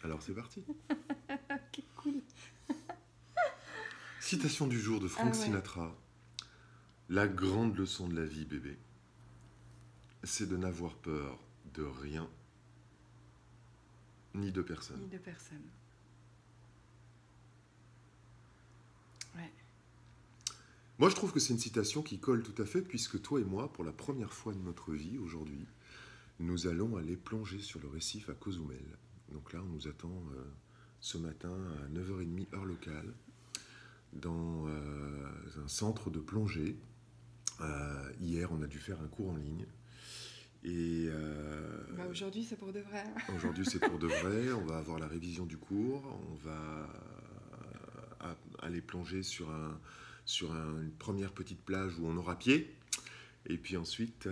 Alors c'est parti. Ok, cool. Citation du jour de Ah Frank ouais. Sinatra. La grande leçon de la vie, bébé, c'est de n'avoir peur de rien, ni de personne. Ni de personne. Ouais. Moi, je trouve que c'est une citation qui colle tout à fait, puisque toi et moi, pour la première fois de notre vie, aujourd'hui, nous allons aller plonger sur le récif à Cozumel. Donc là, on nous attend ce matin à 9h30 heure locale, dans un centre de plongée. Hier, on a dû faire un cours en ligne. Et Bah aujourd'hui, c'est pour de vrai. aujourd'hui, c'est pour de vrai. On va avoir la révision du cours. On va aller plonger sur une première petite plage où on aura pied. Et puis ensuite,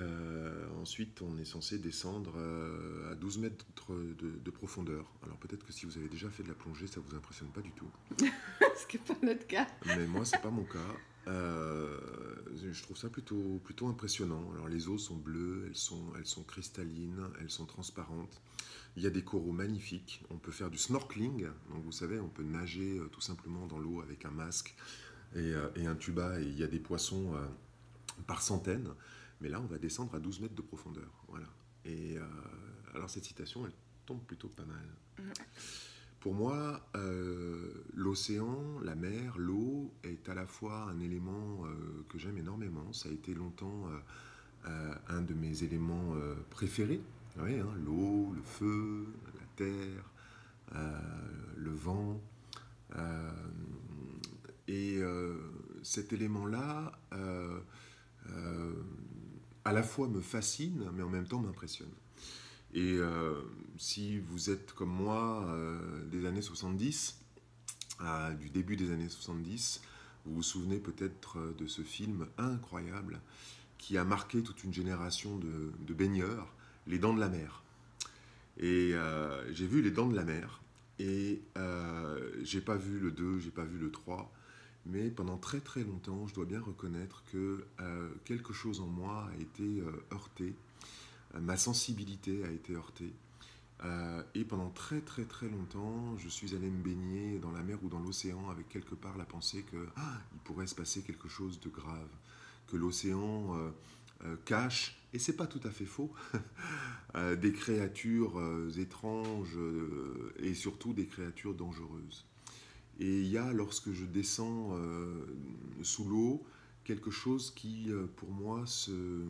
on est censé descendre à 12 mètres de profondeur. Alors peut-être que si vous avez déjà fait de la plongée, ça ne vous impressionne pas du tout. Ce qui n'est pas notre cas. Mais moi, c'est pas mon cas. Je trouve ça plutôt impressionnant. Alors les eaux sont bleues, elles sont cristallines, elles sont transparentes. Il y a des coraux magnifiques. On peut faire du snorkeling. Donc vous savez, on peut nager tout simplement dans l'eau avec un masque et un tuba. Et il y a des poissons par centaines. Mais là, on va descendre à 12 mètres de profondeur. Voilà. Et alors cette citation, elle tombe plutôt pas mal. Pour moi, l'océan, la mer, l'eau est à la fois un élément que j'aime énormément. Ça a été longtemps un de mes éléments préférés. Oui, hein, l'eau, le feu, la terre, le vent. Euh, et cet élément-là, à la fois me fascine, mais en même temps m'impressionne. Et si vous êtes comme moi des années 70, du début des années 70, vous vous souvenez peut-être de ce film incroyable qui a marqué toute une génération de baigneurs, Les Dents de la Mer. Et j'ai vu Les Dents de la Mer, et j'ai pas vu le 2, j'ai pas vu le 3, mais pendant très très longtemps, je dois bien reconnaître que quelque chose en moi a été heurté, ma sensibilité a été heurtée. Et pendant très très très longtemps, je suis allé me baigner dans la mer ou dans l'océan avec quelque part la pensée que il pourrait se passer quelque chose de grave, que l'océan cache, et c'est pas tout à fait faux, des créatures étranges et surtout des créatures dangereuses. Et il y a, lorsque je descends sous l'eau, quelque chose qui, pour moi se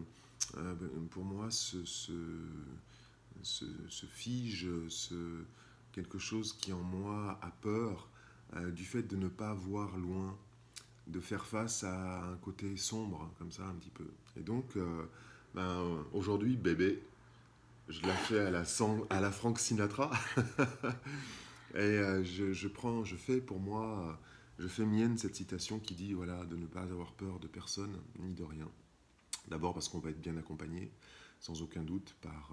fige, quelque chose qui en moi a peur du fait de ne pas voir loin, de faire face à un côté sombre, comme ça un petit peu. Et donc, aujourd'hui, bébé, je la fais à la Frank Sinatra. Et je fais pour moi, je fais mienne cette citation qui dit voilà, de ne pas avoir peur de personne ni de rien. D'abord parce qu'on va être bien accompagné, sans aucun doute, par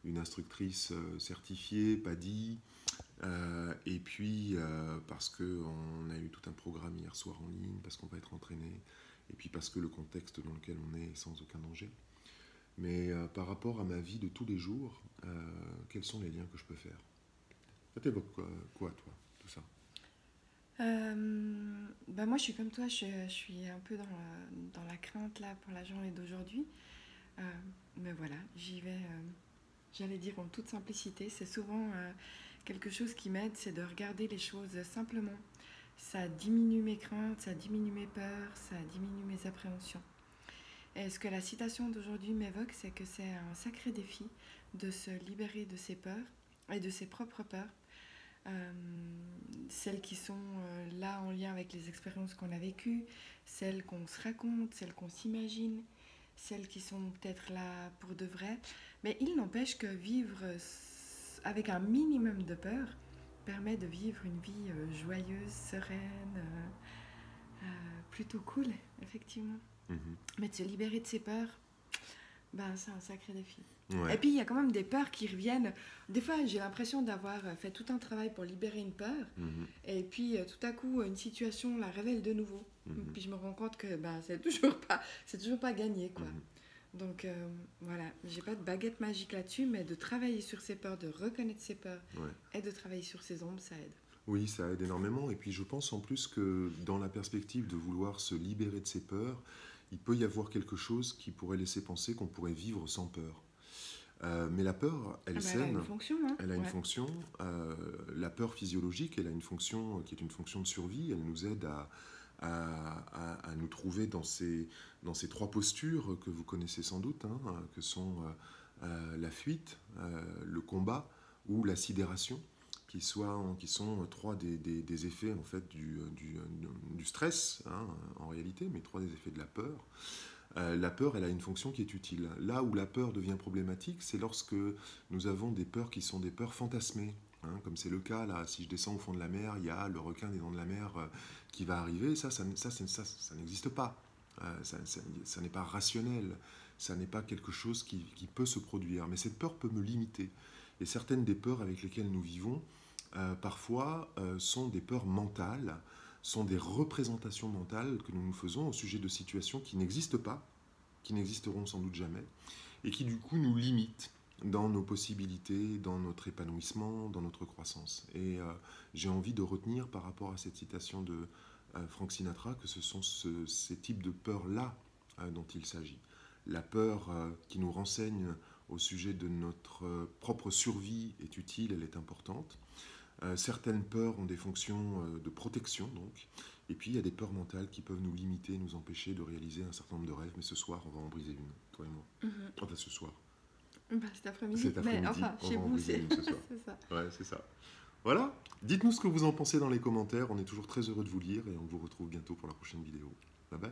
une instructrice certifiée, PADI, et puis parce qu'on a eu tout un programme hier soir en ligne, parce qu'on va être entraîné, et puis parce que le contexte dans lequel on est sans aucun danger. Mais par rapport à ma vie de tous les jours, quels sont les liens que je peux faire? Ça t'évoque quoi, toi, tout ça? Bah moi, je suis comme toi, je suis un peu dans la crainte là pour la journée d'aujourd'hui. Euh, mais voilà, j'y vais, j'allais dire en toute simplicité. C'est souvent quelque chose qui m'aide, c'est de regarder les choses simplement. Ça diminue mes craintes, ça diminue mes peurs, ça diminue mes appréhensions. Et ce que la citation d'aujourd'hui m'évoque, c'est que c'est un sacré défi de se libérer de ses peurs et de ses propres peurs. Euh, Celles qui sont là en lien avec les expériences qu'on a vécues, celles qu'on se raconte, celles qu'on s'imagine, celles qui sont peut-être là pour de vrai. Mais il n'empêche que vivre avec un minimum de peur permet de vivre une vie joyeuse, sereine, plutôt cool, effectivement. Mhm. Mais de se libérer de ses peurs, ben, c'est un sacré défi. Et Ouais. puis il y a quand même des peurs qui reviennent. Des fois, j'ai l'impression d'avoir fait tout un travail pour libérer une peur, Mhm. et puis tout à coup, une situation la révèle de nouveau. Mhm. Puis je me rends compte que ben, c'est toujours pas gagné, quoi. Mhm. Donc voilà, j'ai pas de baguette magique là-dessus, mais de travailler sur ses peurs, de reconnaître ses peurs Ouais. et de travailler sur ses ombres, ça aide. Oui, ça aide énormément. Et puis je pense en plus que dans la perspective de vouloir se libérer de ses peurs, il peut y avoir quelque chose qui pourrait laisser penser qu'on pourrait vivre sans peur. Mais la peur, elle est Ah bah, elle a saine, une fonction, hein. elle a une Ouais. fonction. La peur physiologique, elle a une fonction qui est une fonction de survie. Elle nous aide à nous trouver dans ces trois postures que vous connaissez sans doute, hein, que sont la fuite, le combat ou la sidération, qui sont trois des effets en fait du stress, hein, en réalité, mais trois des effets de la peur. La peur, elle a une fonction qui est utile. Là où la peur devient problématique, c'est lorsque nous avons des peurs qui sont des peurs fantasmées. Hein, comme c'est le cas là, si je descends au fond de la mer, il y a le requin des dents de la mer qui va arriver. Ça n'existe pas. Ça n'est pas rationnel. Ça n'est pas quelque chose qui peut se produire. Mais cette peur peut me limiter. Et certaines des peurs avec lesquelles nous vivons, parfois, sont des peurs mentales, sont des représentations mentales que nous nous faisons au sujet de situations qui n'existent pas, qui n'existeront sans doute jamais, et qui du coup nous limitent dans nos possibilités, dans notre épanouissement, dans notre croissance. Et j'ai envie de retenir par rapport à cette citation de Frank Sinatra que ce sont ces types de peurs-là dont il s'agit. La peur qui nous renseigne au sujet de notre propre survie est utile, elle est importante. Certaines peurs ont des fonctions de protection, donc. Et puis, il y a des peurs mentales qui peuvent nous limiter, nous empêcher de réaliser un certain nombre de rêves. Mais ce soir, on va en briser une, toi et moi. Enfin, ce soir. Bah, cet après-midi. Cet après-midi, Mais enfin, on chez va en vous, briser une ce soir. c'est ça. Ouais, c'est ça. Voilà. Dites-nous ce que vous en pensez dans les commentaires. On est toujours très heureux de vous lire et on vous retrouve bientôt pour la prochaine vidéo. Bye bye.